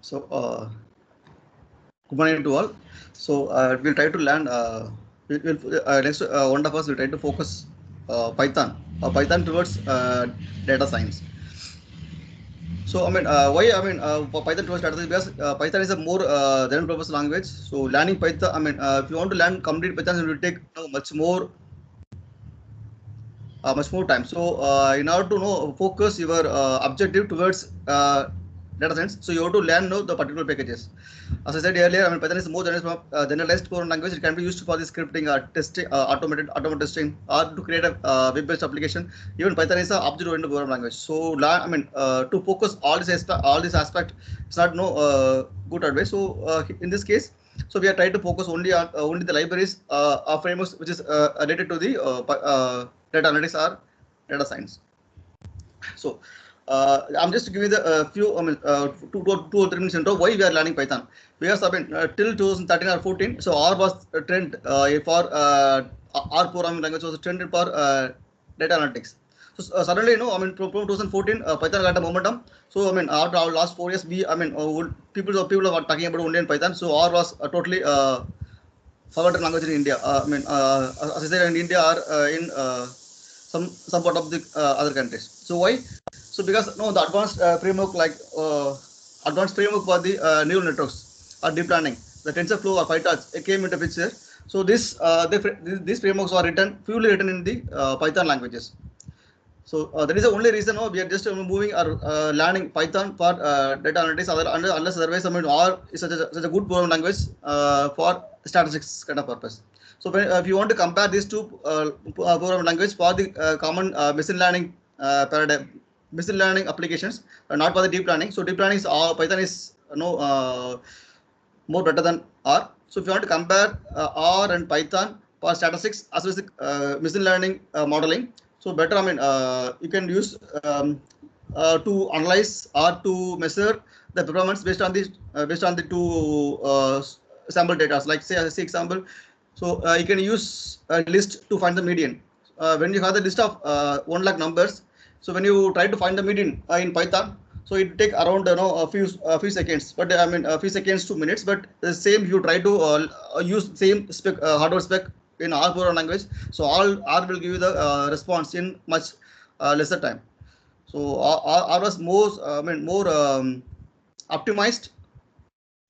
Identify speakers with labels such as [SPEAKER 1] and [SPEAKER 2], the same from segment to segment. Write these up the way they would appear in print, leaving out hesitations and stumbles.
[SPEAKER 1] So good morning to all. So we'll try to learn. Next one of us will try to focus Python. Python towards data science. So I mean, why I mean for Python towards data science, because Python is a more general purpose language. So learning Python, I mean, if you want to learn complete Python, it will take much more time. So in order to know focus your objective towards data science, so you have to learn the particular packages. As I said earlier, I mean, Python is more generalized programming language. It can be used for the scripting, testing, automated testing, or to create a web-based application. Even Python is an object-oriented programming language. So I mean, to focus all this aspect, it's not good advice. So in this case, so we are trying to focus only the libraries or frameworks which is related to the data analytics or data science. So I'm just giving the few, I mean, 2 or 3 minutes intro why we are learning Python. Because I mean, till 2013 or 14, so R was a trend for R programming language was a trend for data analytics. So suddenly, I mean, from 2014, Python got a momentum. So I mean, after our last 4 years, people are talking about only in Python. So R was totally forgotten language in India. I mean, as I said, in India or in some part of the other countries. So why? So because the advanced framework advanced framework for the neural networks or deep learning, the TensorFlow or PyTorch, it came into picture. So these frameworks are purely written in the Python languages. So that is the only reason we are just moving or learning Python for data analytics. Unless otherwise, I mean, R is such a good programming language for statistics kind of purpose. So if you want to compare these two programming language for the common machine learning paradigm, machine learning applications, not for the deep learning. So deep learning is Python is more better than R. So if you want to compare R and Python for statistics as well as the machine learning modeling, so better, I mean, you can use to analyze or to measure the performance based on the two sample data. Like say example, so you can use a list to find the median. When you have the list of 1 lakh numbers, so when you try to find the median in Python, so it take around a few seconds, but I mean a few seconds to minutes. But the same you try to use same spec hardware spec in R program language, so all R will give you the response in much lesser time. So R was more optimized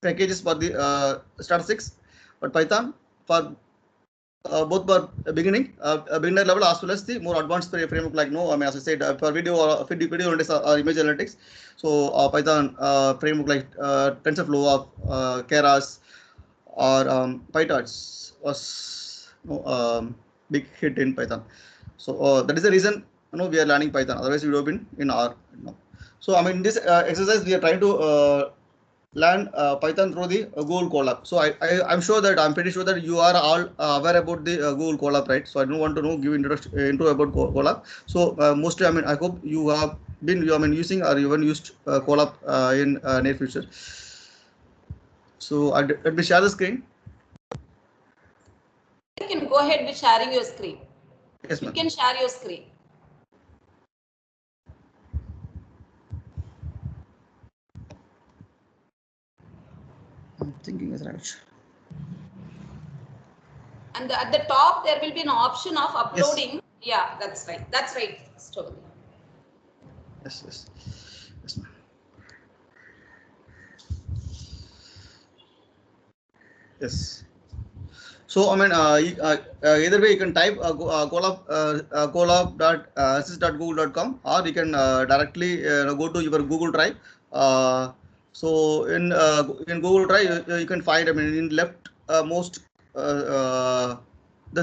[SPEAKER 1] packages for the statistics, but Python for both for beginner level as well as the more advanced framework like I mean, as I said, for video analytics or image analytics. So Python framework like TensorFlow of Keras or PyTorch was big hit in Python. So that is the reason we are learning Python. Otherwise, we would have been in R. So I mean, this exercise we are trying to learn Python through the Google Colab. So I'm sure that I'm pretty sure that you are all aware about the Google Colab, right? So I don't want to give intro about Colab. So mostly, I mean, I hope you have been using or even used Colab in near future. So let me share the screen.
[SPEAKER 2] You can go ahead with sharing your screen.
[SPEAKER 1] Yes,
[SPEAKER 2] you can share your screen.
[SPEAKER 1] I'm thinking is right.
[SPEAKER 2] And at the top there will be an option of uploading.
[SPEAKER 1] Yes.
[SPEAKER 2] Yeah, that's right. That's right. Totally.
[SPEAKER 1] Yes, yes, yes, ma'am. Yes. So I mean, either way you can type colab.assist.google.com, or you can directly go to your Google Drive. So in Google Drive you can find, I mean, in left most the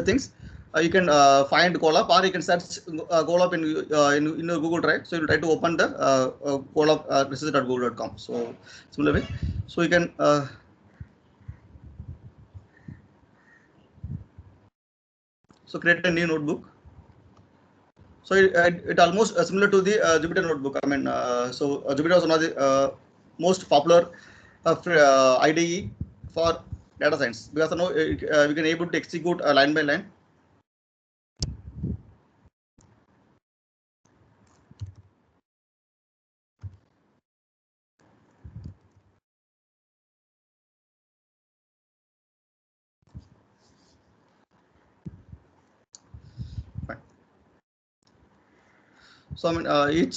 [SPEAKER 1] things you can find Colab, or you can search Colab in your Google Drive. So you try to open the Colab assist.google.com. So similar way, so you can. So create a new notebook. So it almost similar to the Jupyter notebook. I mean, Jupyter was one of the most popular IDE for data science, because we can able to execute line by line. So I mean each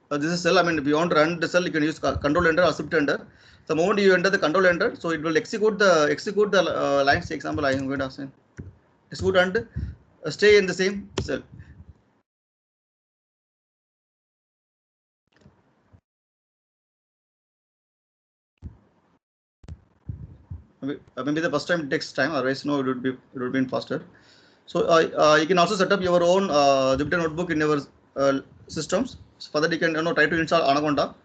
[SPEAKER 1] this is cell. I mean if you want to run the cell, you can use control enter or shift enter. The moment you enter the control enter, so it will execute the lines. Example I am going to assign execute and stay in the same cell. Maybe the first time it takes time, otherwise no, it would be faster. So you can also set up your own Jupyter notebook in your systems. So for that you can try to install Anaconda.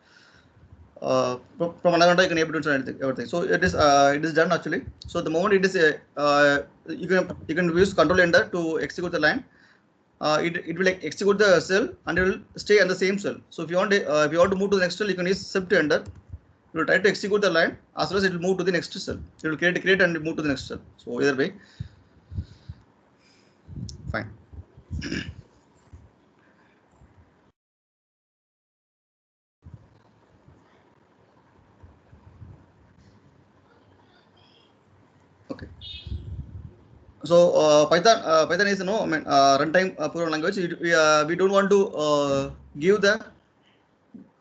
[SPEAKER 1] From Anaconda you can able to install everything. So it is done actually. So the moment it is you can use control enter to execute the line. It will execute the cell and it will stay on the same cell. So if you want to move to the next cell, you can use shift enter. You will try to execute the line as well as it will move to the next cell. It will create and move to the next cell. So either way, fine. Okay. So Python is I mean runtime program language. We don't want to give the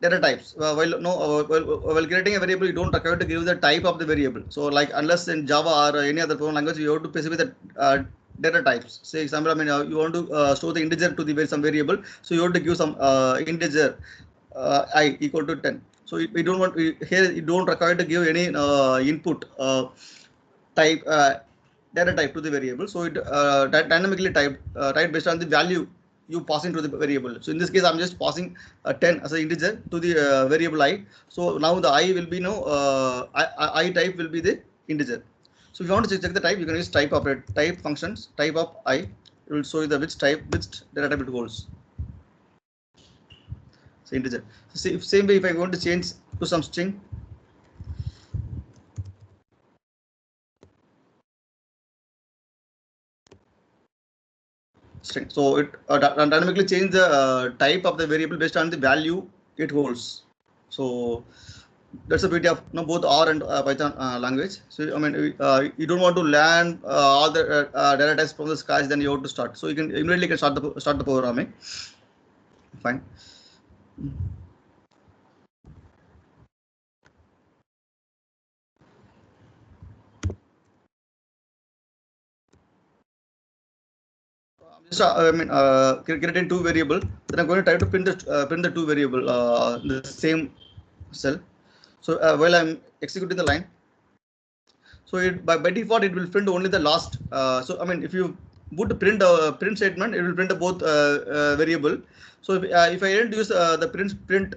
[SPEAKER 1] data types while creating a variable. You don't require to give the type of the variable. So like unless in Java or any other program language, you have to specify the data types. Say example, I mean you want to store the integer to the some variable, so you have to give some integer I equal to 10. So we don't want here you don't require to give any input type data type to the variable. So it dynamically typed based on the value you pass into the variable. So in this case, I'm just passing 10 as an integer to the variable I. So now the I will be I type will be the integer. So if you want to check the type, you can use type functions, type of I. It will show you the which data type it holds. So integer. So same way, if I want to change to some string, so it dynamically change the type of the variable based on the value it holds. So that's the beauty of both R and Python language. So I mean you don't want to learn all the data types from the scratch, then you have to start. So you can immediately start the programming. Fine. So I mean creating two variable. Then I'm going to try to print the two variable in the same cell. So while I'm executing the line, so it by default it will print only the last. So I mean if you put print statement, it will print both variable. So if I didn't use the print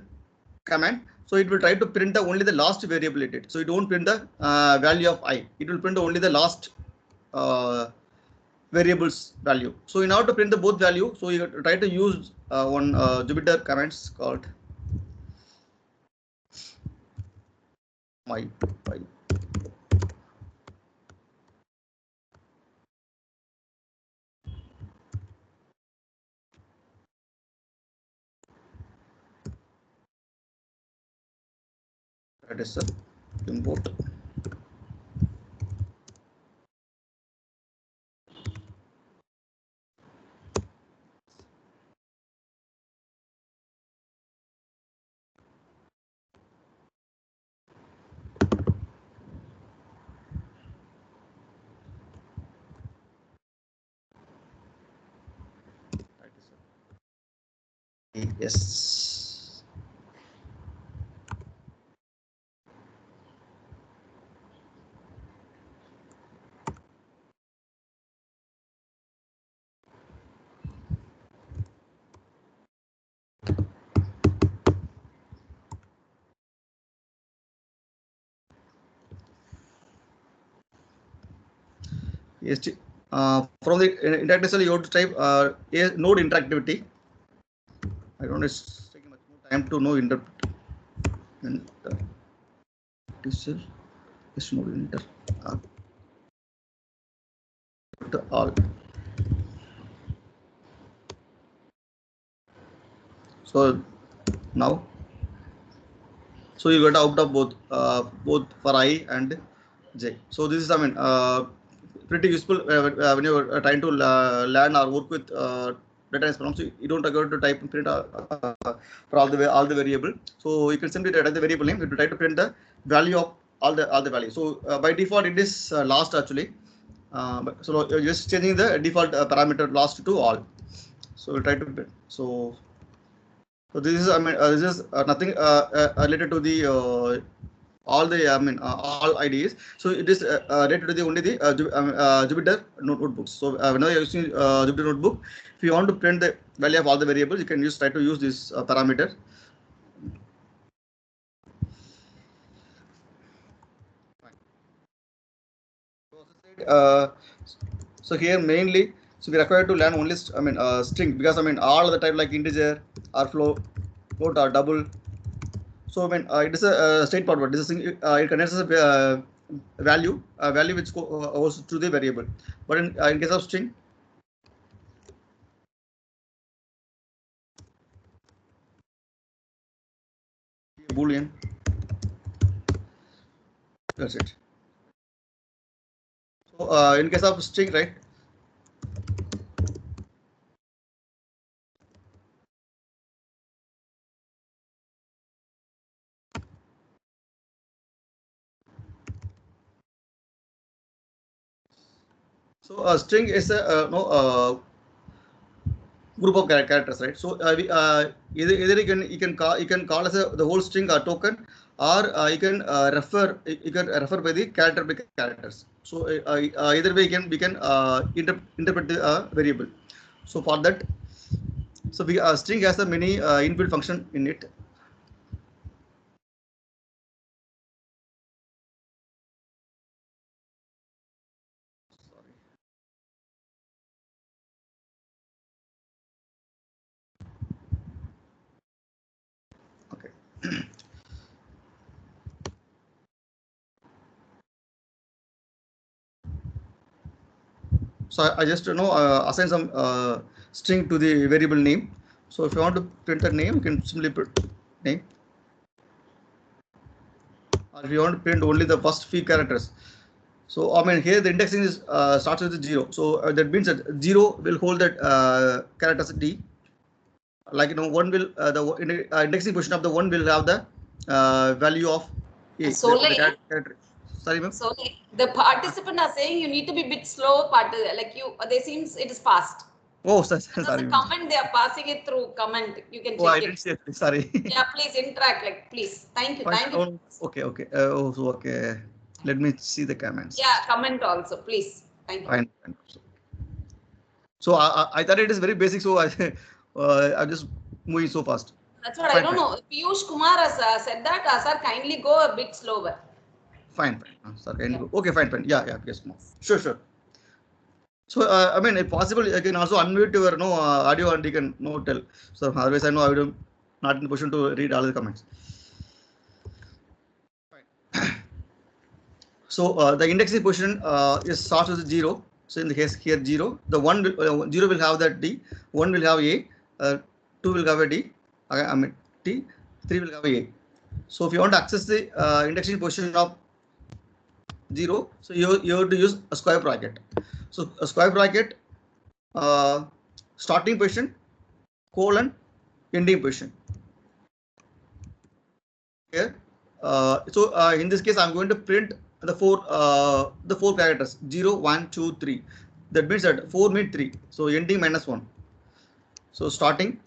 [SPEAKER 1] command, so it will try to print only the last variable it did. So it won't print the value of I. It will print only the last variables value. So in order to print the both value, so you try to use one Jupyter commands called my. That is import. Yes. Yes. From the interactive cell, you have to type node interactivity. I don't know, it's taking much more time to know cell is node all. So now, so you got out of both for I and J. So this is I mean pretty useful when you're trying to learn or work with data is problem. So you don't go to type and print for all the variable. So you can simply write the variable name. You try to print the value of all the values. So by default it is last actually. So you're just changing the default parameter last to all. So we'll try to print. So this is this is nothing related to the all the all IDs. So it is related to the only the Jupyter notebooks. So whenever you're using Jupyter notebook, if you want to print the value of all the variables, you can try to use this parameter. So here mainly, so we require to learn only string, because all the type like integer or float or double. So it is a straightforward. This is it contains a value which goes to the variable. But in case of string, boolean. That's it. So in case of string, right? So string is a group of characters, right? So either you can call as the whole string or token, or you can refer by the characters. So either way we can interpret the variable. So for that, so string has a many inbuilt function in it. Okay. So I just assign some string to the variable name. So if you want to print the name, you can simply put name. Or if you want to print only the first few characters. So here the indexing is starts with 0. So that means that 0 will hold that characters D. Like one will the indexing position of the one will have the value of A.
[SPEAKER 2] Sorry,
[SPEAKER 1] ma'am.
[SPEAKER 2] So the participant are saying you need to be a bit slow. Like they seems it is fast.
[SPEAKER 1] Oh, sorry.
[SPEAKER 2] The comment they are passing it through comment. You can check
[SPEAKER 1] I didn't see it. Sorry.
[SPEAKER 2] Yeah, please interact. Like please. Thank you. Thank you.
[SPEAKER 1] Okay. Okay. Let me see the comments.
[SPEAKER 2] Yeah, comment also, please. Thank you.
[SPEAKER 1] Fine. So I thought it is very basic. So I'm just moving so fast.
[SPEAKER 2] That's what I don't know. Piyush Kumar has said that. Sir, kindly go a bit slower.
[SPEAKER 1] Fine. Sir, kindly go. Okay, fine. Yeah. Yes, no. Sure. So if possible, you can also unmute your audio and you can tell. So otherwise, I know I would not in the position to read all the comments. So the indexing position is starts with 0. So in the case here 0, the 1 will 0 will have that D, 1 will have A, 2 will have a D, T, 3 will have a. So if you want to access the indexing position of 0, so you have to use a square bracket. So a square bracket, starting position, colon, ending position. Here, so in this case, I'm going to print the four characters 0, 1, 2, 3. That means that 4 means 3. So ending minus 1. So starting,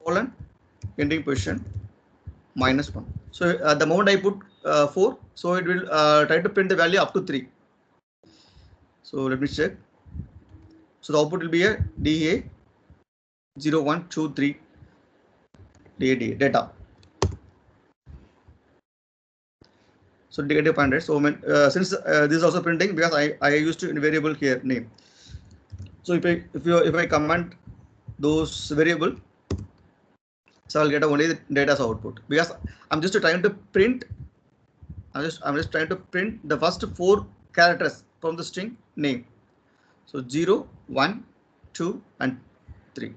[SPEAKER 1] colon, ending position, minus 1. So the moment I put 4, so it will try to print the value up to 3. So let me check. So the output will be a DA 0, 1, 2, 3 data. So data pointer. So since this is also printing, because I used to variable here name. So if I comment those variable, so I'll get only the data's output, because I'm just trying to print. I'm just trying to print the first 4 characters from the string name. So 0, 1, 2, and 3.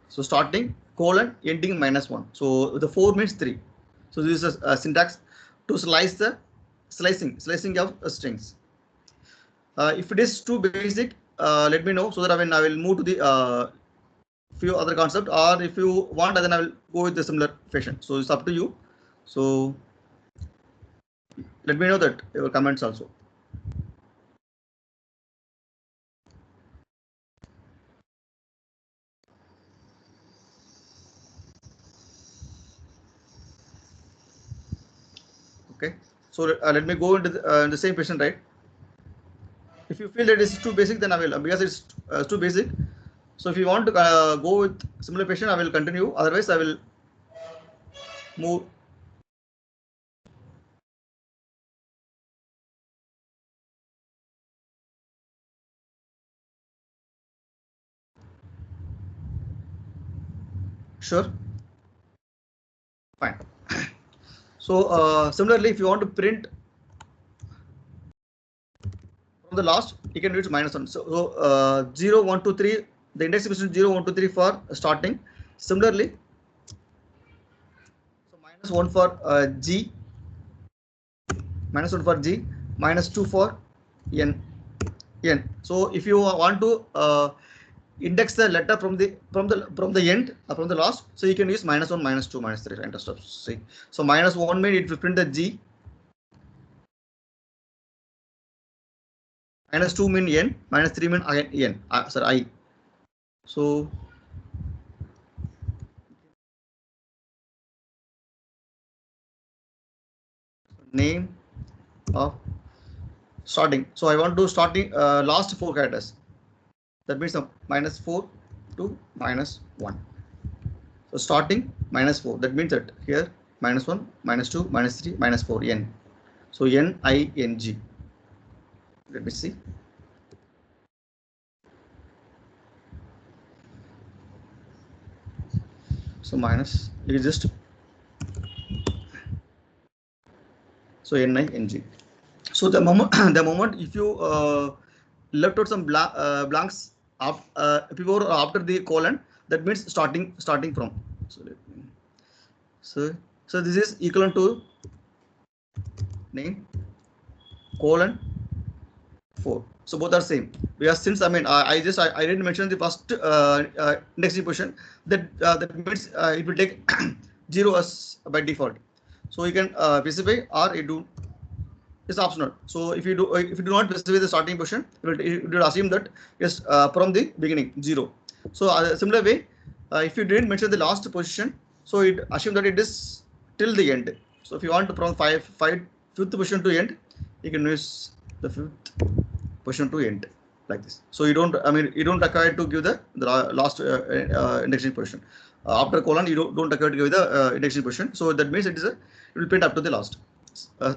[SPEAKER 1] So starting, colon, ending minus 1. So the 4 means 3. So this is a syntax to slice the slicing of strings. If it is too basic, let me know so that I will move to the few other concept, or if you want, then I will go with the similar fashion. So it's up to you. So let me know that your comments also. Okay. So let me go into the same question, right? If you feel that it's too basic, then I will, because it's too basic. So if you want to go with similar question, I will continue. Otherwise, I will move. Sure. Fine. So similarly, if you want to print from the last, you can use -1. So 0, 1, 2, 3. The index is 0, 1, 2, 3 for starting. Similarly, so -1 for G, -1 for G, -2 for N. So if you want to index the letter from the end, from the last, so you can use -1, -2, -3. Enter stop. See. So -1 means it will print the G. -2 mean N. -3 mean N. Sorry, I. So name of starting. So I want to starting last 4 characters. That means -4 to -1. So starting -4. That means that here -1, -2, -3, -4 N. So NING. Let me see. So minus is just so NING. So the moment if you left out some blanks before or after the colon, that means starting from. So let me, so this is equivalent to name colon 4. So both are same, because since I didn't mention the first indexing position, that means it will take 0 as by default. So you can specify, or you do. It's optional. So if you do not specify the starting position, it will assume that yes from the beginning 0. So similar way, if you didn't mention the last position, so it assume that it is till the end. So if you want from fifth position to end, you can use the 5th position to end like this. So you don't require to give the last indexing position. After colon, you don't require to give the indexing position. So that means it will print up to the last.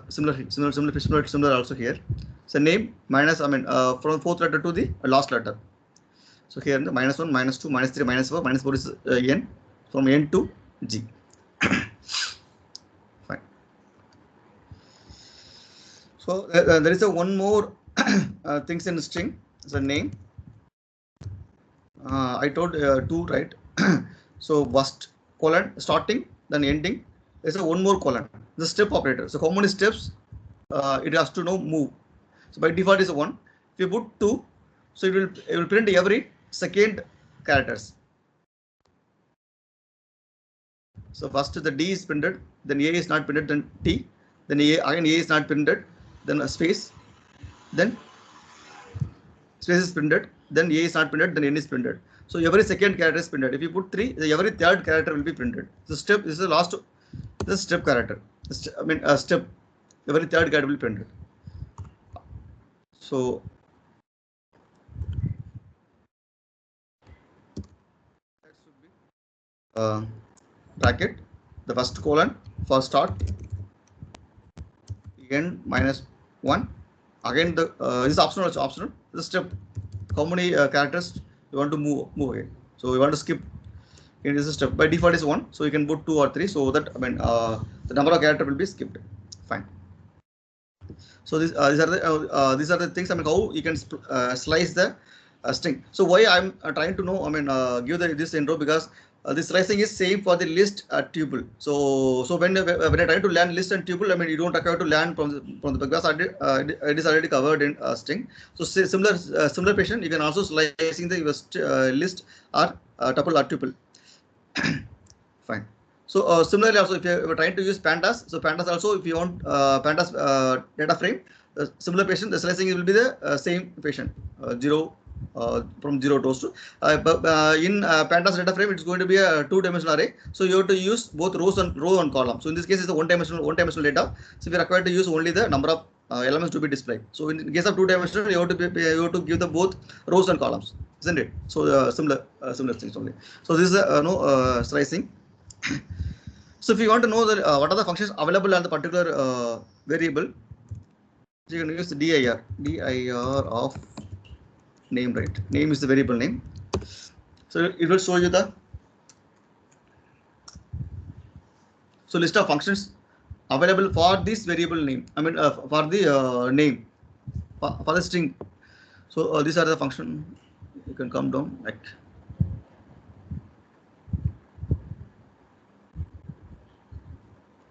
[SPEAKER 1] Similar also here. So name minus from 4th letter to the last letter. So here the -1, -2, -3, -4. -4 is N, from N to G. Fine. So there is a one more things in string. It's a name. I told 2, right? So first colon starting, then ending. There's a one more colon, the step operator. So how many steps it has to move? So by default is 1. If you put 2, so it will print every second characters. So first the D is printed, then A is not printed, then T, then again A is not printed, then a space, then space is printed, then A is not printed, then N is printed. So every second character is printed. If you put 3, every third character will be printed. The step is the last. The step character. Step. Every third character will be printed. So that should be bracket. The first colon for start. N -1. Again the this is optional. Also optional. The step. How many characters you want to move again? So you want to skip. In this step by default is 1, so you can put 2 or 3, so that the number of character will be skipped. Fine. So these are the things. How you can slice the string. So why I'm trying to know, give this intro, because this slicing is same for the list tuple. So when I try to learn list and tuple, I mean you don't require to learn from the because it is already covered in string. So similar patient, you can also slicing the list or tuple or tuple. Fine. So similarly also if you are trying to use pandas, so pandas also if you want pandas data frame, similar patient, the slicing will be the same patient, from 0 to in pandas data frame it's going to be a two-dimensional array, so you have to use both row and column. So in this case it's a one-dimensional data, so we are required to use only the number of elements to be displayed. So in case of two-dimensional, you have to give the both rows and columns, isn't it? So similar things only. So this is slicing. So if you want to know what are the functions available on the particular variable, so you can use dir of name, right? Name is the variable name. So it will show you the list of functions available for this variable name. I mean for the name for the string. So these are the function. You can come down like.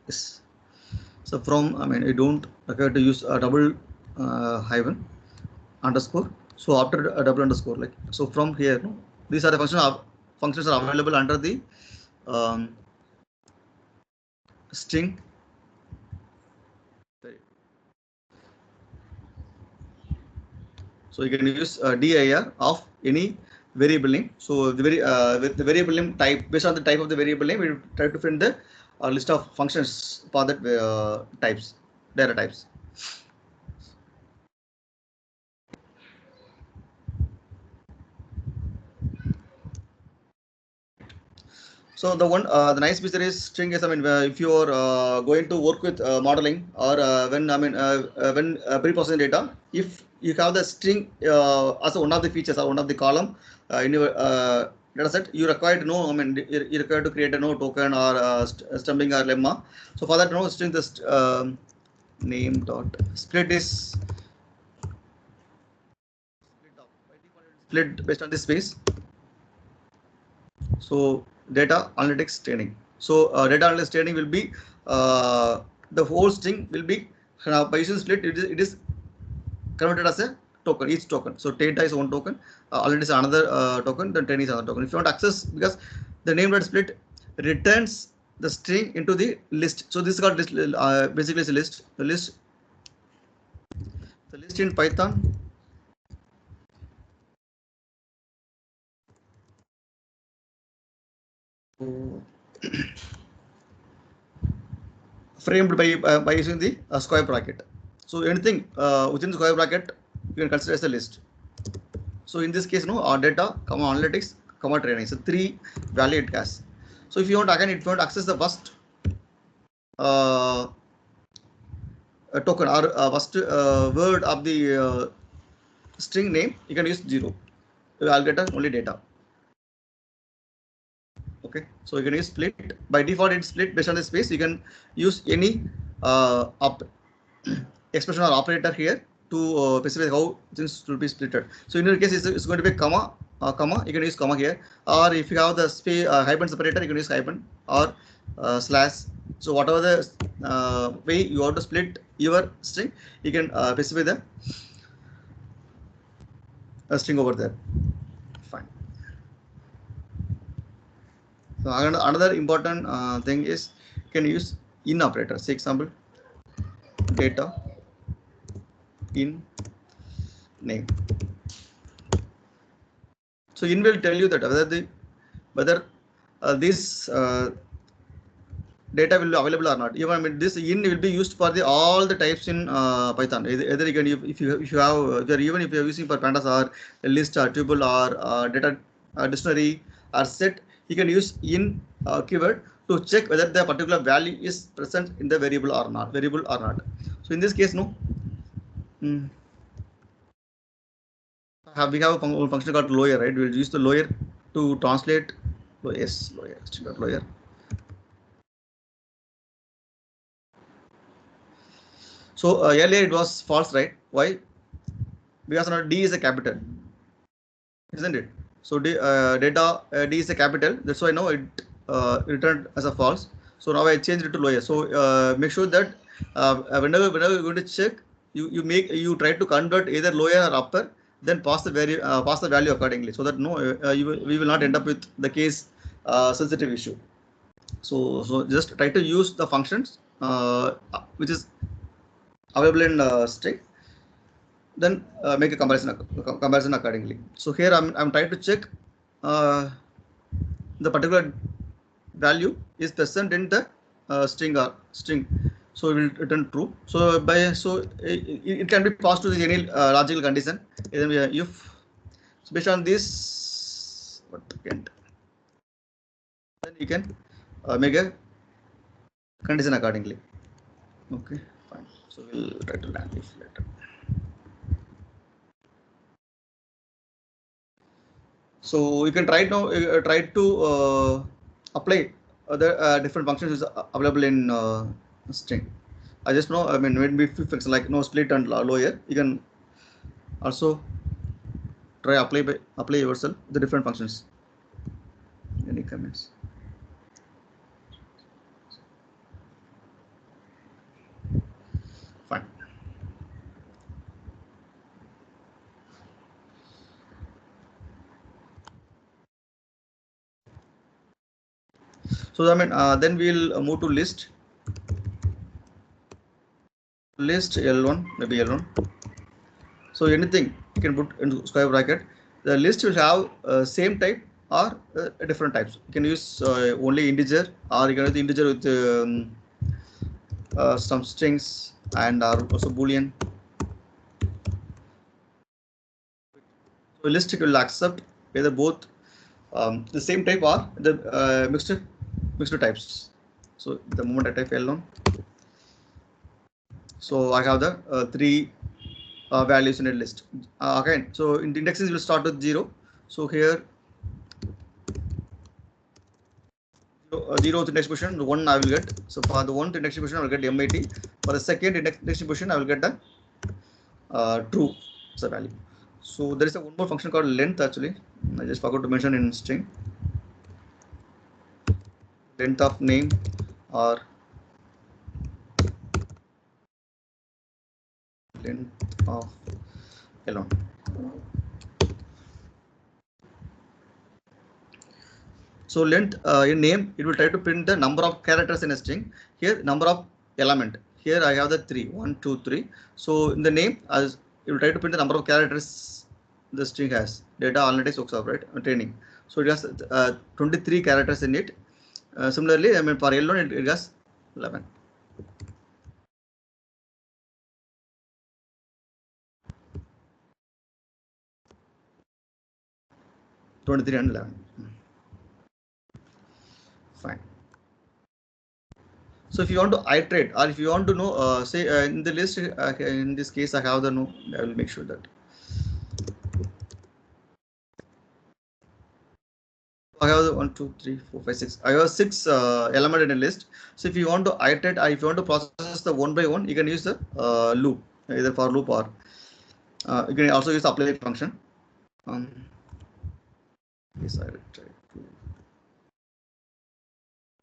[SPEAKER 1] Yes. So from, I mean, I don't require to use a double hyphen underscore. So after a double underscore, like so from here, no, these are the functions are available under the string. So you can use dir of any variable name. So with the variable name type, based on the type of the variable name, we try to find the list of functions for that types, data types. So the nice feature is string is, I mean, if you are going to work with modeling or when pre-processing data, if you have the string as one of the features or one of the column in your data set, you require to know, I mean, you require to create a no token or stumbling or lemma. So for that, string this name dot split is split based on this space. So data analytics training. So data analytics training will be the whole string will be by using split. It is converted as a token, each token. So data is one token, analytics is another token, then training is another token. If you want access, because the name dot split returns the string into the list. So this is called list. Basically, it's a list. The list in Python. Framed by using the square bracket. So anything within the square bracket you can consider as a list. So in this case, our data, analytics, training. So 3 value it has. So if you want if you want to access the first token or first word of the string name, you can use 0. I'll get only data. Okay, so you can use split. By default, it's split based on the space. You can use any expression or operator here to specify how things will be splitted. So in your case, it's going to be comma. You can use comma here, or if you have the space hyphen separator, you can use hyphen or slash. So whatever the way you want to split your string, you can specify the string over there. Fine. So another important thing is you can use in operator. Say example, data in name. So in will tell you that whether this data will be available or not. Even, I mean, this in will be used for all the types in Python. Either you can, if you have, even if you are using for pandas or a list or tuple or data dictionary or set, you can use in keyword to check whether the particular value is present in the variable or not. So in this case, no. We have a function called lawyer, right? We'll use the lawyer to translate. Yes, lawyer. So earlier it was false, right? Why? Because D is a capital, isn't it? So data D is a capital. That's why now it returned as a false. So now I changed it to lower. So make sure that whenever you're going to check, you try to convert either lower or upper, then pass the value accordingly, so that no we will not end up with the case sensitive issue. So just try to use the functions which is available in string, then make a comparison accordingly. So here I'm trying to check the particular value is present in the string, so it will return true. So it can be passed to any logical condition. If so based on this, what can't, then you can make a condition accordingly. Okay, fine. So we'll try to land if later. So you can try to apply other different functions is available in string. I just know, I mean, when we fix like no split and lower, you can also try apply yourself the different functions. Any comments? Fine. So I mean, then we'll move to list L1, maybe L1. So anything you can put into square bracket. The list will have same type or different types. You can use only integer, or you can use the integer with some strings and also boolean. So list will accept either both the same type or the mixed types. So the moment I type L1, so I have the three values in a list. Again, so in the indexing will start with 0. So here 0th index position, the 1 I will get. So for the 1th index position I will get MIT. For the 2nd index position I will get the true as a value. So there is one more function called length. Actually, I just forgot to mention in string. Length of name or length of L1. So length in name, it will try to print the number of characters in a string. Here number of element. Here I have the 3, 1, 2, 3. So in the name, as it will try to print the number of characters the string has. Data analytics workshop, right? Training. So it has 23 characters in it. Similarly, I mean for L1 it has 11. And 11. Fine. So if you want to iterate, or if you want to know, say in the list, in this case I have the no, I will make sure that I have the 1, 2, 3, 4, 5, 6. I have 6 element in a list. So if you want to iterate, or if you want to process the one by one, you can use the loop, either for loop or you can also use the apply function. Yes, I will try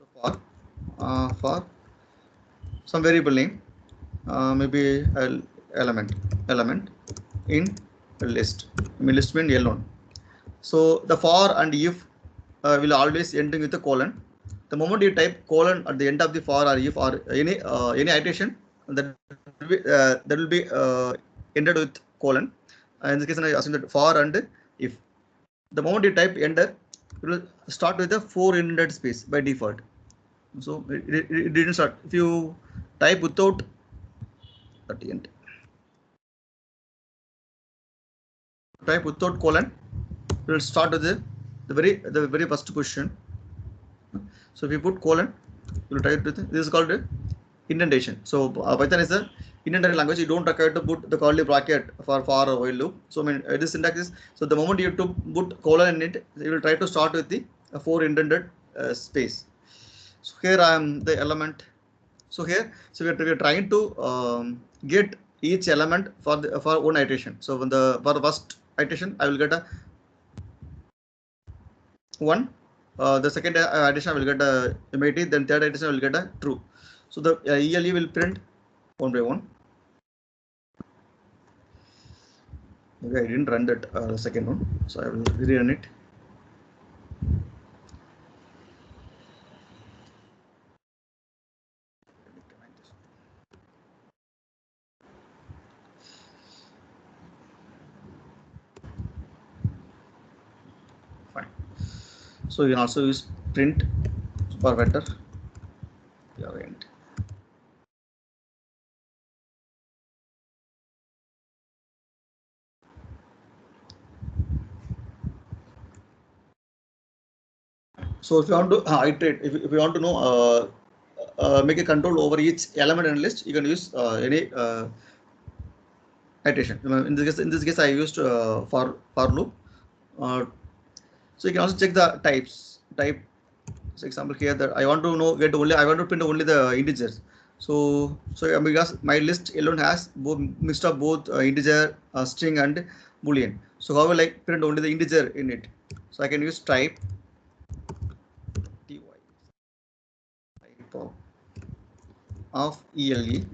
[SPEAKER 1] to for some variable name, maybe element in list. I mean list mean L1. So the for and if will always ending with a colon. The moment you type colon at the end of the for or if or any iteration, that will be ended with colon. In this case, I assume that for and if. The moment you type enter, it will start with a 4 indented space by default. So it didn't start. If you type without at the end, type without colon, it will start with the very first position. So if you put colon, you will type with this is called indentation. So Python is a indented language. You don't require to put the curly bracket for or while loop. So I mean this syntax is, so the moment you have to put colon in it, you will try to start with the 4 indented space. So here I am the element. So here, so we are trying to get each element for one iteration. So when for the first iteration, I will get a 1, the second addition will get a MIT, then third addition will get a true. So the ELE will print one by one. Maybe I didn't run that second one, so I will rerun it. Fine. So you can also use print super vector. End. So if you want to iterate, if you want to know make a control over each element in list, you can use any iteration. In this case, I used for loop. So you can also check the types. Type, for example, here that I want to know I want to print only the integers. So because my list alone has both mixed of both integer, string, and boolean. So how will I print only the integer in it? So I can use type of ELE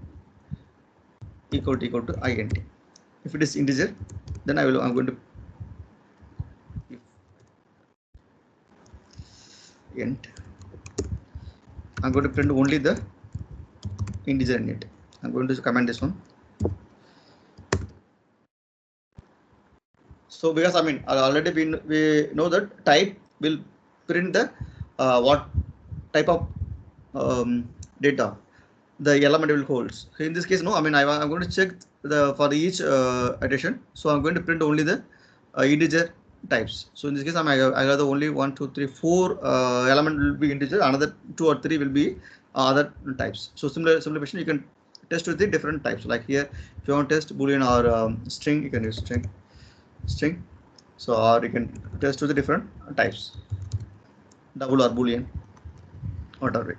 [SPEAKER 1] equal to int. If it is integer, then I'm going to int. I'm going to print only the integer in it. I'm going to comment this one. So because already we know that type will print the what type of data the element will holds. So in this case, no, I'm going to check for each addition. So I'm going to print only the integer types. So in this case, I have the only 1, 2, 3, 4 element will be integer. Another 2 or 3 will be other types. So similar question, you can test with the different types. Like here, if you want to test boolean or string, you can use string. So or you can test with the different types, double or boolean, whatever.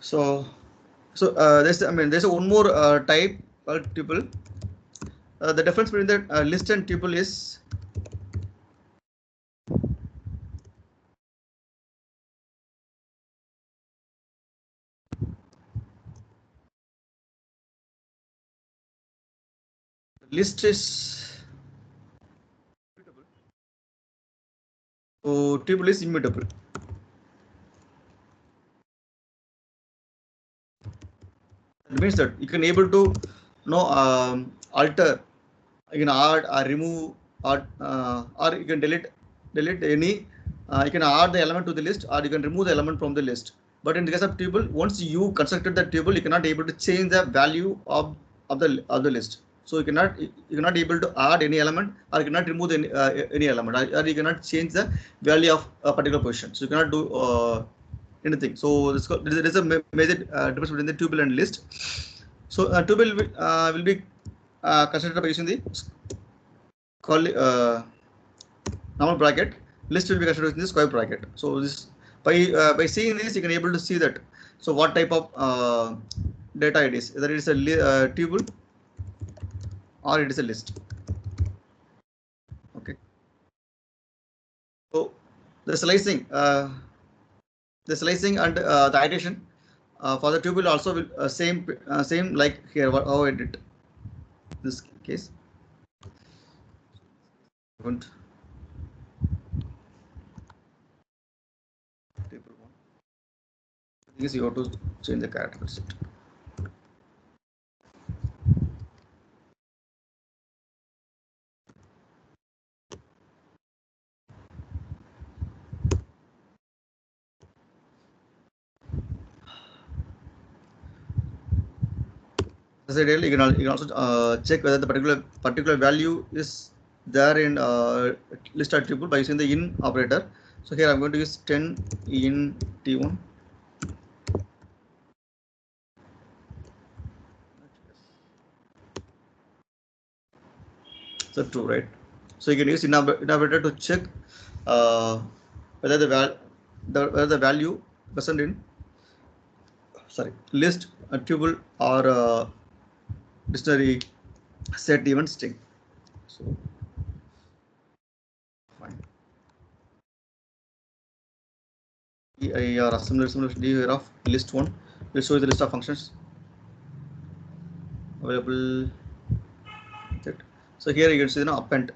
[SPEAKER 1] So there's one more type called tuple. The difference between the list and tuple is list is so tuple is immutable. It means that you can able to alter, you can add or remove or you can delete any. You can add the element to the list or you can remove the element from the list. But in the case of tuple, once you constructed the tuple, you cannot able to change the value of the list. So you cannot able to add any element or you cannot remove any element or you cannot change the value of a particular position. So you cannot do anything. So there is a major difference between the tuple and list. So tuple will be constructed by using the normal bracket. List will be constructed using the square bracket. So this by seeing this, you can able to see that. So what type of data it is, whether it is a tuple or it is a list. Okay. So the slicing and the iteration for the tuple also will same like here how I did this case. And tuple one. I think you have to change the character set. As I tell, you can also check whether the particular value is there in list or tuple by using the in operator. So here I'm going to use 10 in T1. So true, right? So you can use in operator to check whether the value present in list, a tuple, or dictionary set, even string. So fine. Or similar here of list one. We'll show you the list of functions available. So here you can see append.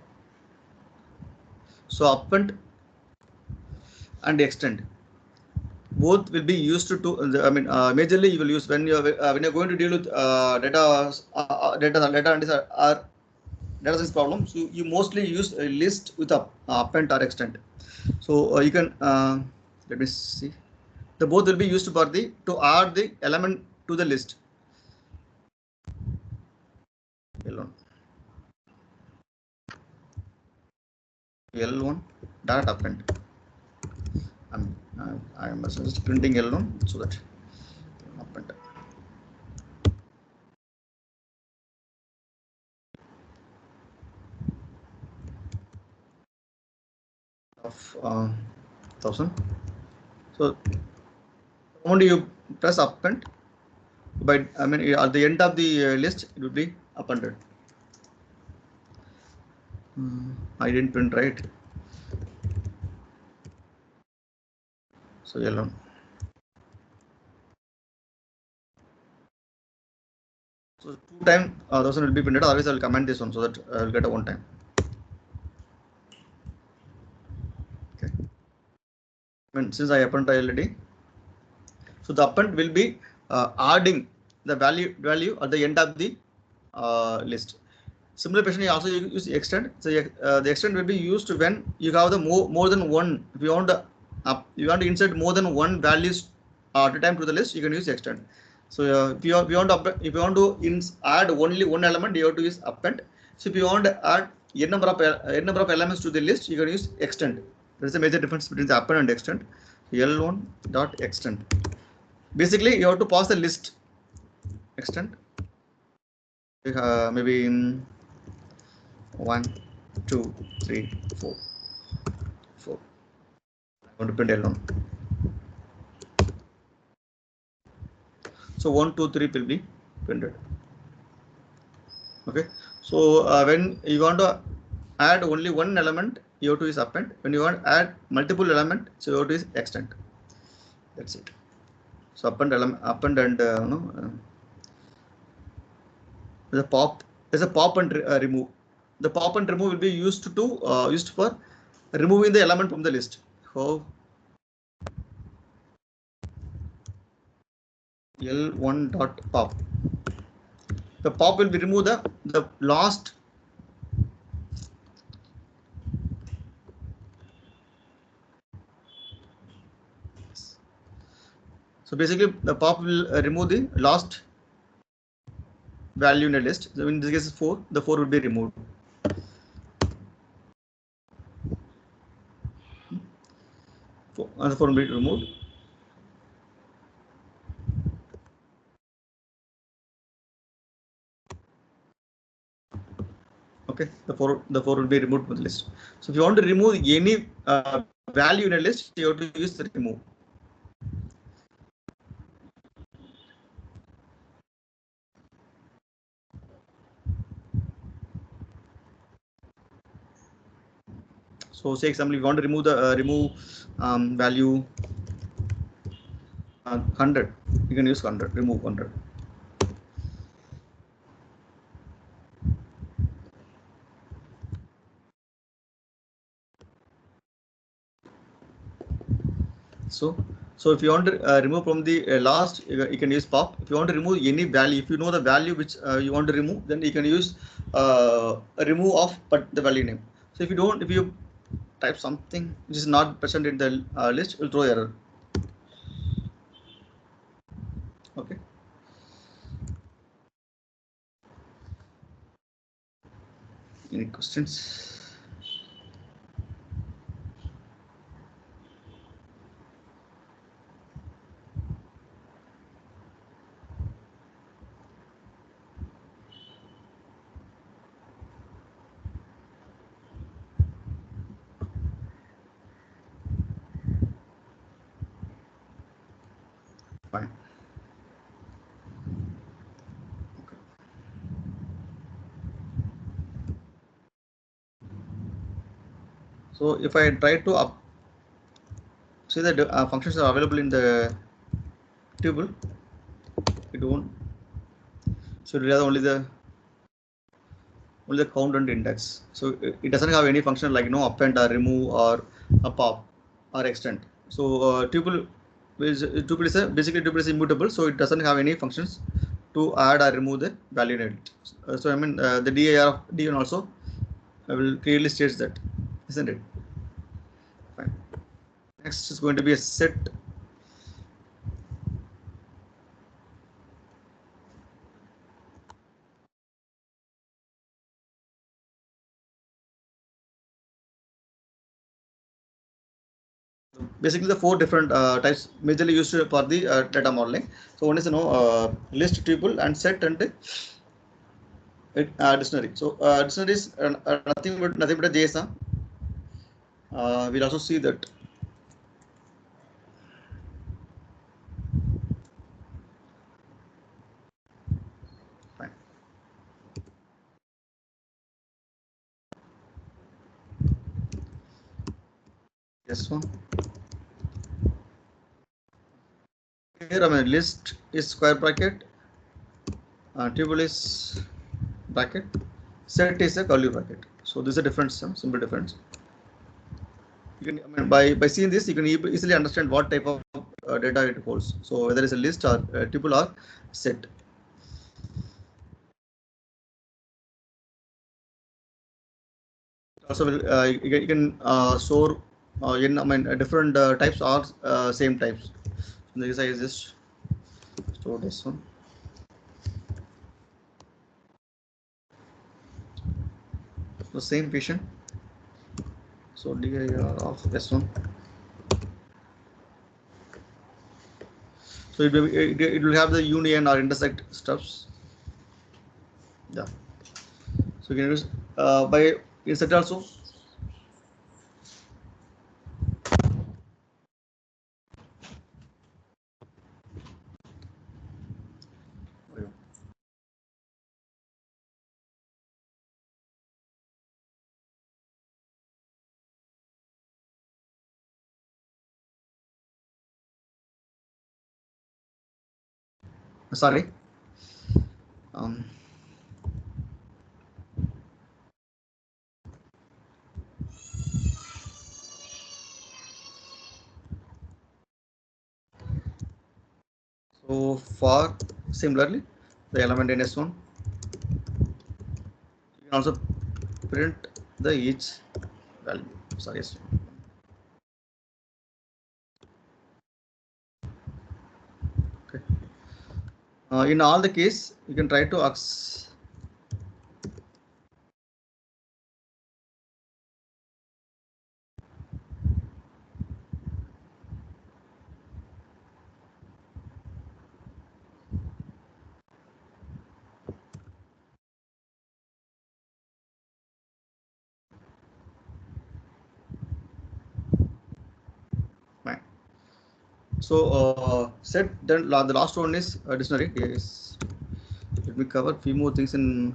[SPEAKER 1] So append and extend both will be used to majorly you will use when you're going to deal with data or data science problems. You mostly use a list with append or extend. So you can let me see. The both will be used for the to add the element to the list. L1 L1 dot append. I am just printing L1 so that append. Of 1000. So only you press append, but at the end of the list it will be appended. I didn't print right. So L1. So 2 times 1000 will be printed. Otherwise, I will comment this one so that I will get a 1 time. Okay. Since I append already, so the append will be adding the value at the end of the list. Similar question, you also use extend. So the extend will be used when you have the more than one. If you want to insert more than one values at a time to the list, you can use extend. So if you want to add only one element, you have to use append. So if you want to add n number of elements to the list, you can use extend. There is a major difference between the append and extend. L1 dot extend. Basically, you have to pass the list extend. Maybe in 1, 2, 3, 4, 4. I want to print L1. So 1, 2, 3 will be printed. Okay. So when you want to add only one element, you have to use append. When you want to add multiple element, so you have to use extend. That's it. So append and the pop. There's a pop and remove. The pop and remove will be used for removing the element from the list. So L1 dot pop. The pop will be remove the last. So basically, the pop will remove the last value in a list. So in this case, 4. The 4 will be removed. The 4 will be removed. Okay, the 4 will be removed from the list. So if you want to remove any value in a list, you have to use the remove. So say example, if you want to remove the value 100, you can use 100. Remove 100. So if you want to remove from the last, you can use pop. If you want to remove any value, if you know the value which you want to remove, then you can use a remove of but the value name. So if you type something which is not present in the list, it will throw error. Okay. Any questions? Fine. So if I try to see the functions are available in the tuple, it won't. So it has only the count and index. So it doesn't have any function like append or remove or a pop or extend. So tuple is basically tuple is immutable, so it doesn't have any functions to add or remove the value in it. So I mean the dir of d1 also will clearly states that, isn't it? Fine. Next is going to be a set. Basically the four different types majorly used for the data modeling. So one is list, tuple, and set, and dictionary. So dictionary is nothing but a JSON. We'll also see that. Fine. Yes, one. Here I mean list is square bracket, tuple is bracket, set is a curly bracket. So this is a difference, simple difference. You can, I mean, by seeing this, you can easily understand what type of data it holds. So whether it's a list or tuple or set. Also, you can store in different types or same types. In this I just store this one. The same patient. So dir of S1. So it will have the union or intersect stuffs. Yeah. So you can use by insert also. Sorry. Um, so for similarly, the element in S1, you can also print the each value. Sorry, S1. Okay. In all the case, you can try to fine. So set then the last one is dictionary. Yes. Let me cover few more things in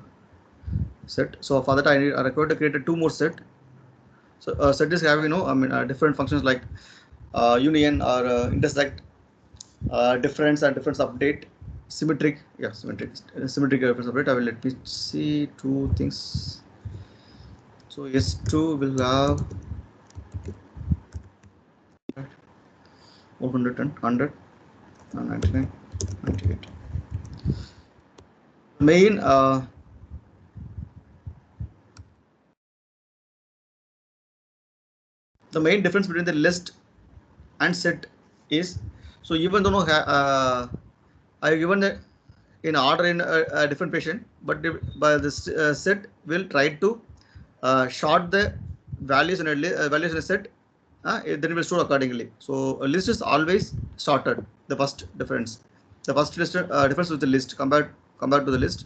[SPEAKER 1] set. So for that I require to create two more set. So set is having different functions like union or intersect, difference and difference update, symmetric. Yeah, symmetric difference update. I will let me see two things. So S2 will have 110, 100, 99, 98. Main the main difference between the list and set is, so even though I have given the in order in a different patient, but by this set will try to short the values in values in a set, then it will store accordingly. So a list is always sorted. The first difference, the first list difference with the list compared to the list.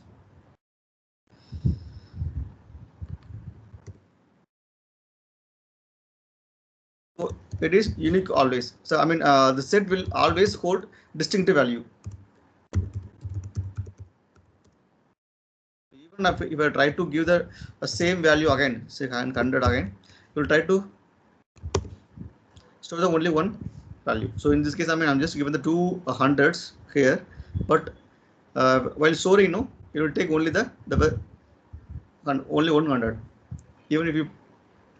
[SPEAKER 1] So it is unique always. So I mean the set will always hold distinctive value. Even if I try to give the same value again, say 100 again, you will try to show the only one value. So in this case, I mean, I'm just given the two hundreds here, but while storing, no, it will take only the only 100. Even if you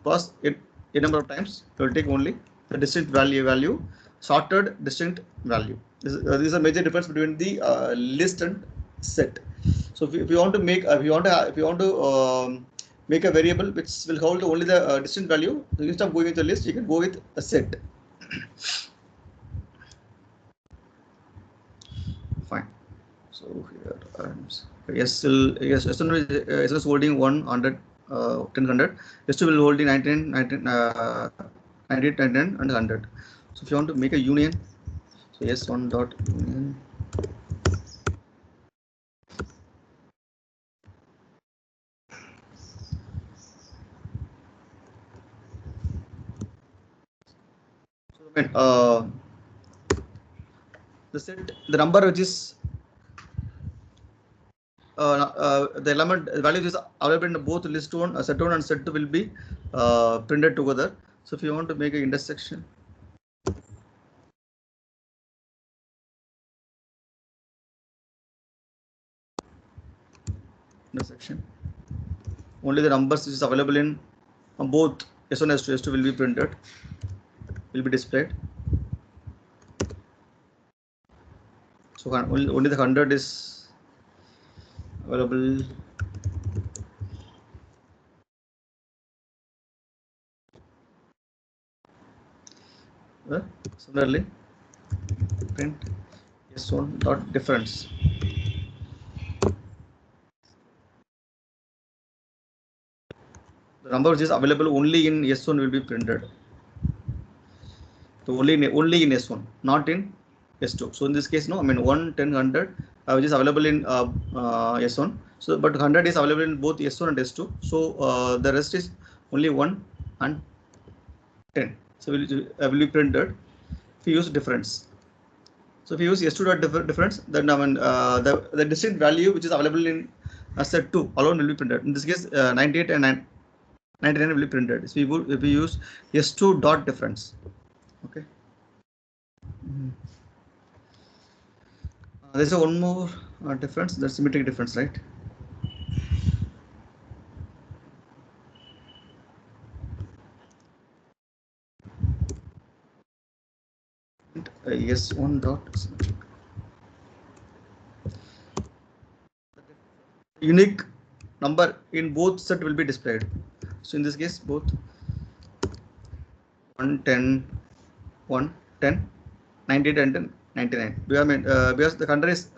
[SPEAKER 1] pass it a number of times, it will take only the distinct value, sorted distinct value. This is a major difference between the list and set. So if you want to make, if you want to make a variable which will hold only the distinct value, so instead of going with the list, you can go with a set. Fine. So here S1 is holding 100, 1000. S2 will holding 19, 19, 98, 99, and 100. So if you want to make a union, so S1 dot union. So the number which is the element value is available in both list one, set one and set two will be printed together. So if you want to make an intersection, only the numbers which is available in both S1 and S2 will be printed, will be displayed. So only the 100 is available. Similarly, print S1 dot difference. The number which is available only in S1 will be printed. So only in S1, not in S2. So in this case, no, I mean 1, 10, 100, which is available in S1. So but 100 is available in both S1 and S2. So the rest is only 1 and 10. So will be printed if you use difference. So if you use S2 dot difference, then I mean the distinct value which is available in set 2 alone will be printed. In this case, 98 and 99 will be printed. So if we use S2 dot difference, okay. There's a one more difference, the symmetric difference, right? S1 dot symmetric. Unique number in both set will be displayed. So in this case, both 110, 110, 98 and 99. Because the country is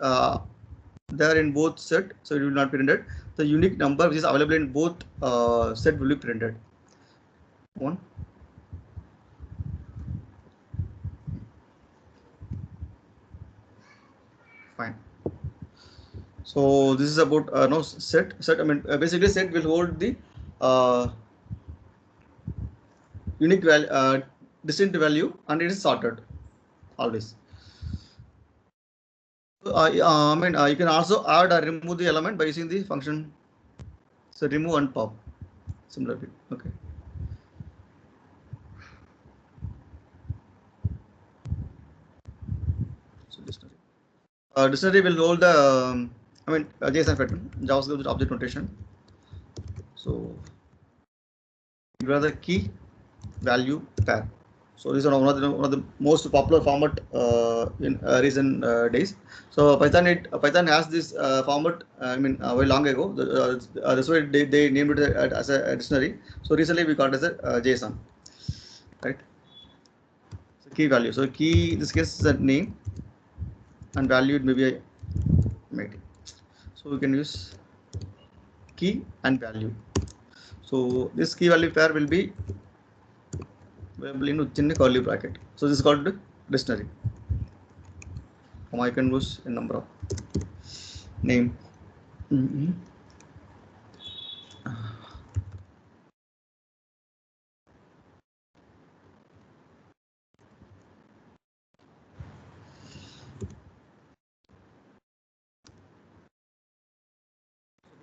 [SPEAKER 1] there in both set, so it will not be printed. The unique number which is available in both set will be printed. One. Fine. So this is about no set. I mean basically set will hold the unique value, distinct value, and it is sorted always. I mean you can also add or remove the element by using the function. So remove and pop. Similarly, okay. So dictionary will hold the JSON pattern, JavaScript object notation. So you are the key value pair. So this is one of the most popular format in recent days. So Python has this format. Very long ago. That's why they named it as a dictionary. So recently we got it as a JSON, right? So key value. So key in this case is a name, and value maybe a MIT. So we can use key and value. So this key value pair will be available in a curly bracket. So this is called dictionary. I can use a number of name.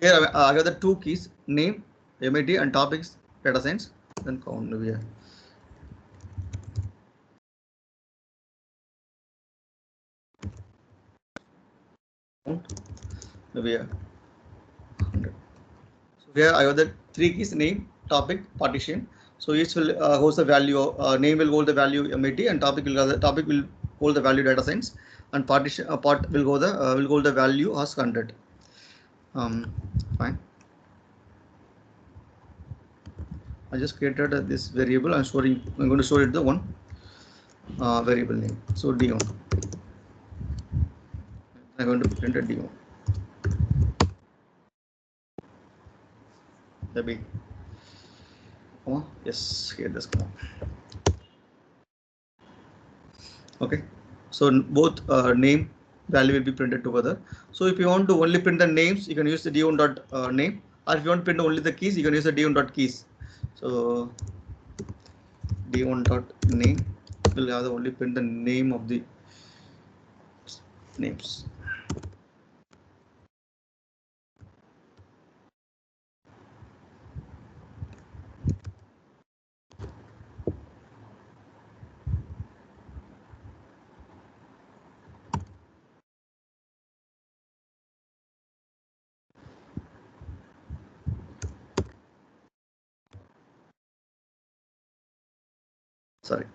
[SPEAKER 1] Here I have the two keys: name, MIT, and topics, data science. Then count here. maybe 100. So here I have the three keys: name, topic, partition. So each will holds the value. Name will hold the value MIT, and topic will hold the value data science, and partition part will hold the value as 100. Fine. I just created this variable. I'm going to store it the one variable name. So D1. I'm going to print a D1. Maybe. Yes, here this comma. Okay. So both name value will be printed together. So if you want to only print the names, you can use the D1 dot name, or if you want to print only the keys, you can use the D1 dot keys. So D1 dot name will have the only print the name of the names. Sorry.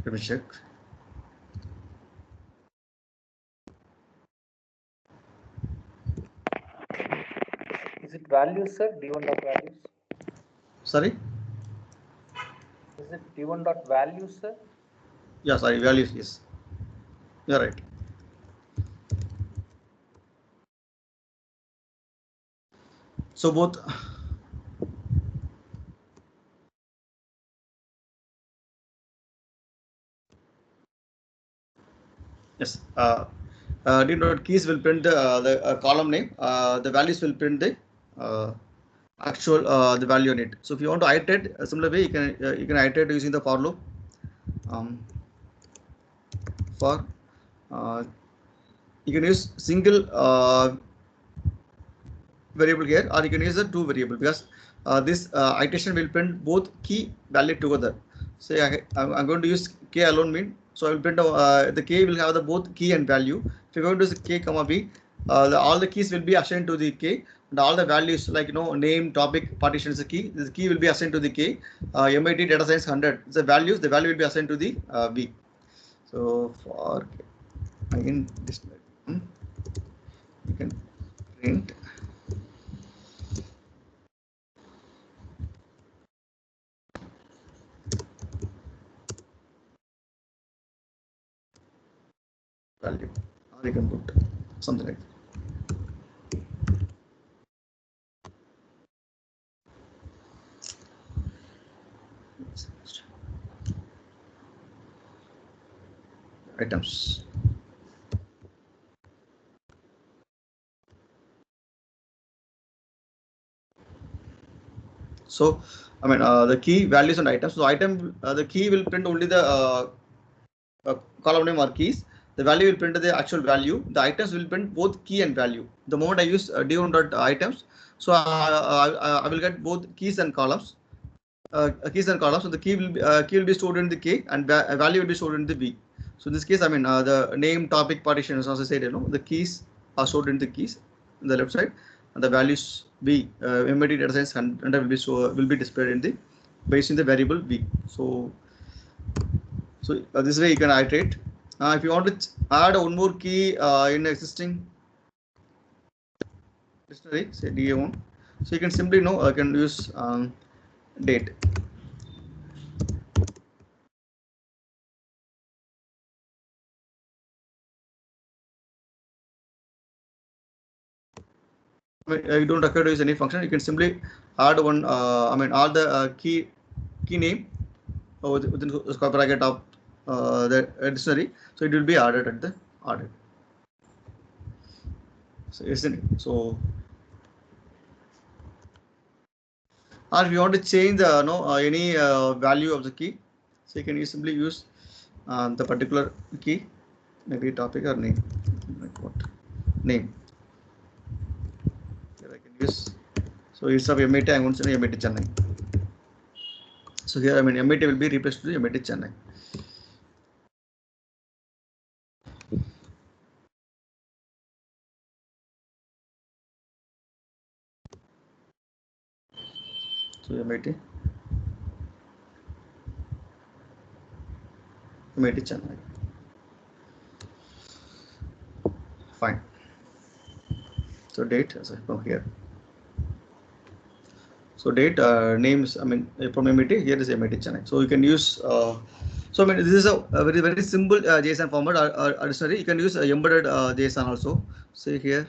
[SPEAKER 1] Let me check.
[SPEAKER 3] Is it values, sir? D1 dot values.
[SPEAKER 1] Sorry.
[SPEAKER 3] Is it D1 dot values, sir?
[SPEAKER 1] Yeah, sorry. Values. Yes. You're right. So both. Yes. D dot keys will print the column name. The values will print the actual the value on it. So if you want to iterate a similar way, you can iterate using the for loop. For you can use single variable here, or you can use the two variable, because this iteration will print both key value together. Say I'm going to use k alone mean, so I will print the k will have the both key and value. If you're going to use k comma b, all the keys will be assigned to the k, and all the values like name, topic, partition is the key. This key will be assigned to the k. MIT data science 100 the value will be assigned to the v. So for again this you can print value, or you can put something like that. Items. So I mean the key values and items. So the key will print only the column name or keys. The value will print the actual value. The items will print both key and value. The moment I use d1 dot items, so I will get both keys and columns. So the key will be stored in the k, and value will be stored in the v. So in this case, I mean the name, topic, partition, as I said, the keys are stored in the keys on the left side, and the values v MIT data science 100 will be displayed in the based in the variable v. So this way you can iterate. If you want to add one more key in existing dictionary, say DA1, so you can simply can use date. You don't require to use any function. You can simply add one. Add the key name within the square bracket of the dictionary. So it will be added at the added. So isn't it? So, or if you want to change any value of the key, so you can simply use the particular key, maybe topic or name. Like what name? Here I can use So instead of MIT, I'm going to say MIT Chennai. So here, I mean, MIT will be replaced to MIT Chennai. So MIT Chennai. Fine. So date, as I come here. So date names, I mean, from MIT, here is MIT Chennai. So you can use, so I mean, this is a very simple JSON format. Additionally, you can use embedded JSON also. See here.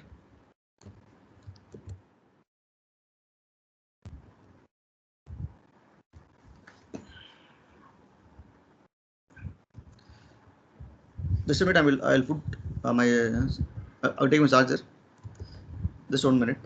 [SPEAKER 1] Just a minute, I'll put my, I'll take my charger. Just 1 minute.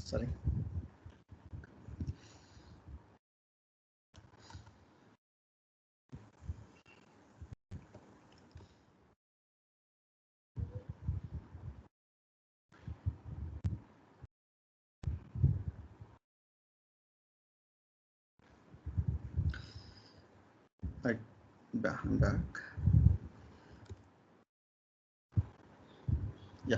[SPEAKER 1] Sorry. Right. I'm back. Yeah.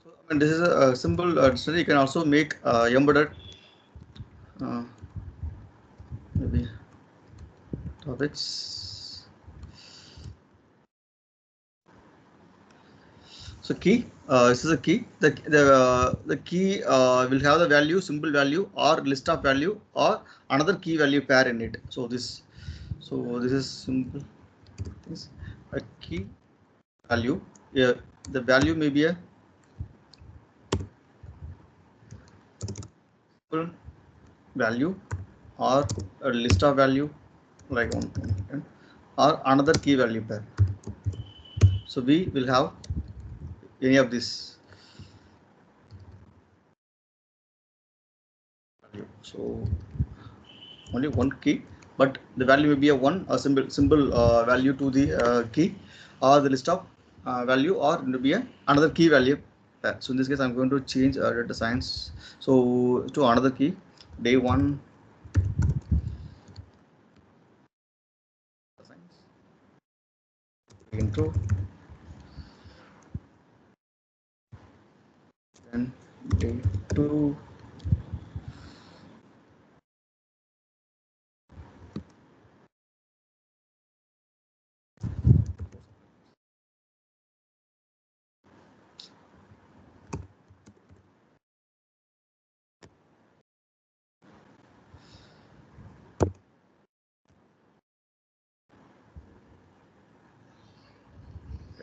[SPEAKER 1] So, I mean, this is a simple dictionary. You can also make embedded maybe topics. So key, this is a key. The key will have the value, symbol value, or list of value, or another key value pair in it. So this is simple. This a key value. Yeah, the value may be a symbol value or a list of value like one, or another key value pair. So we will have any of this. So only one key, but the value may be a symbol value to the key, or the list of value, or it will be another key value. So in this case, I'm going to change data science. So to another key, day 1. Intro, then day 2.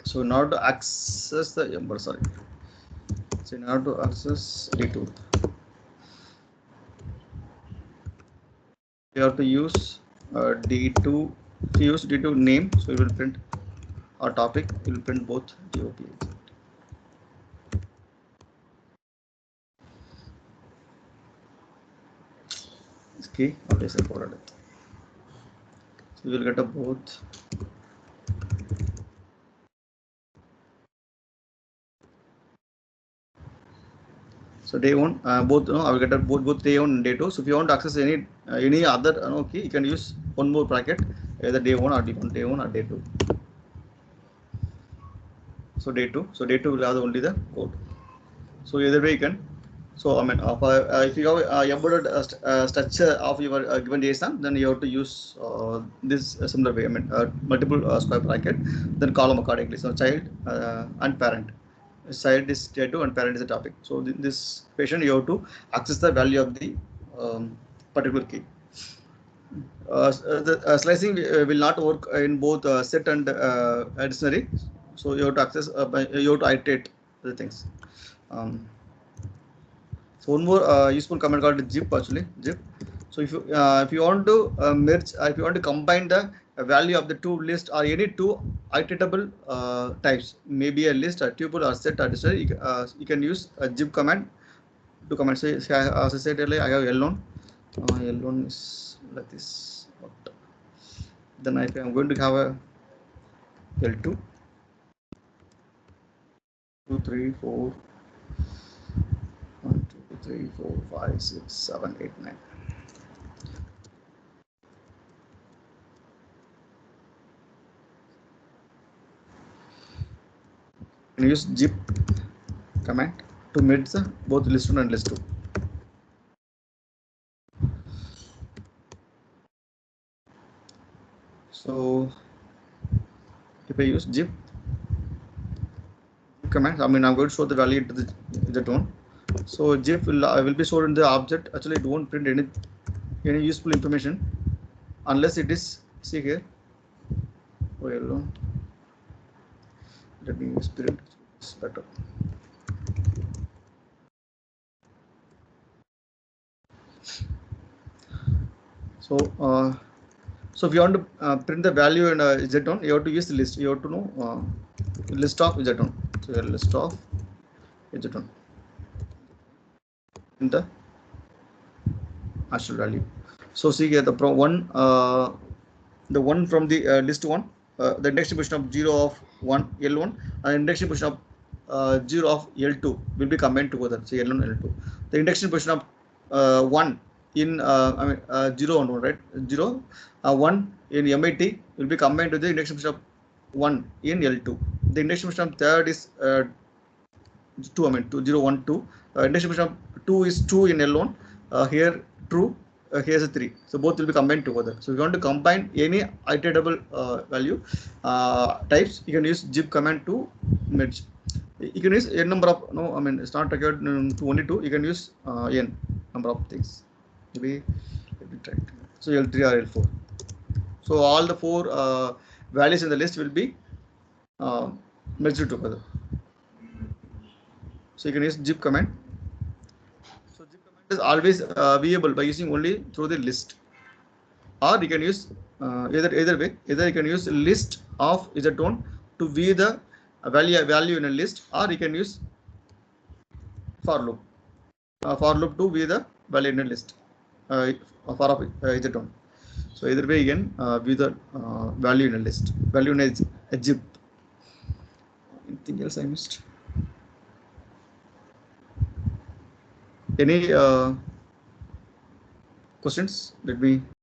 [SPEAKER 1] So now to access the number, sorry. So now to access day 2. You have to use D2. If you use D2 name, so you will print our topic. You will print both DOP. Key always recorded. So you will get a both. So day one, both I will get a both day one and day two. So if you want to access any other key, you can use one more bracket, either day one or day one or day two. So day two. So day two will have only the code. So either way you can. So I mean, if you have embedded structure of your given JSON, then you have to use this similar way. I mean, multiple square bracket, then column accordingly. So child and parent. Child is J2 and parent is a topic. So this patient you have to access the value of the particular key. The slicing will not work in both set and dictionary. So you have to access. You have to iterate the things. So one more useful command called zip actually zip. So if you want to merge, if you want to combine the value of the two lists or any two iteratable types, maybe a list, a tuple, or set, or dictionary, you can use a zip command to command. So as I said earlier, I have L1. L1 is like this. Then I am going to have a L2, 2, 3, 4. 1, 2, 3, 4, 5, 6, 7, 8, 9. And use zip command to merge the both list 1 and list 2. So if I use zip command, I mean I'm going to show the value to the tone. So zip will be stored in the object. Actually, it won't print any useful information unless it is, see here. Well, let me use print. It's better. So so if you want to print the value in Z1, you have to use the list. You have to know list of Z1. So list of Z1 in the actual value. So see here the one from the list 1, the index position of 0 of 1 L1 and index position of 0 of L2 will be combined together. So L1 L2. The index position of 1 in 0 and 1, right? 0 1 in MIT will be combined to the index position of 1 in L2. The index position of third is 2, 0 1 2. Index position of 2 is 2 in L1. Here true. Here's a 3. So both will be combined together. So if you want to combine any iteratable value types, you can use zip command to merge. You can use n number of, it's not required to only 2. You can use n number of things. Maybe let me try. So L3 or L4. So all the 4 values in the list will be merged together. So you can use zip command. So zip command is always viewable by using only through the list, or you can use either way. Either you can use list of Z1 to view the value in a list, or you can use for loop to view the value in a list for of Z1. So either way you can view the value in a list, value in a zip. Anything else I missed? Any questions? Let me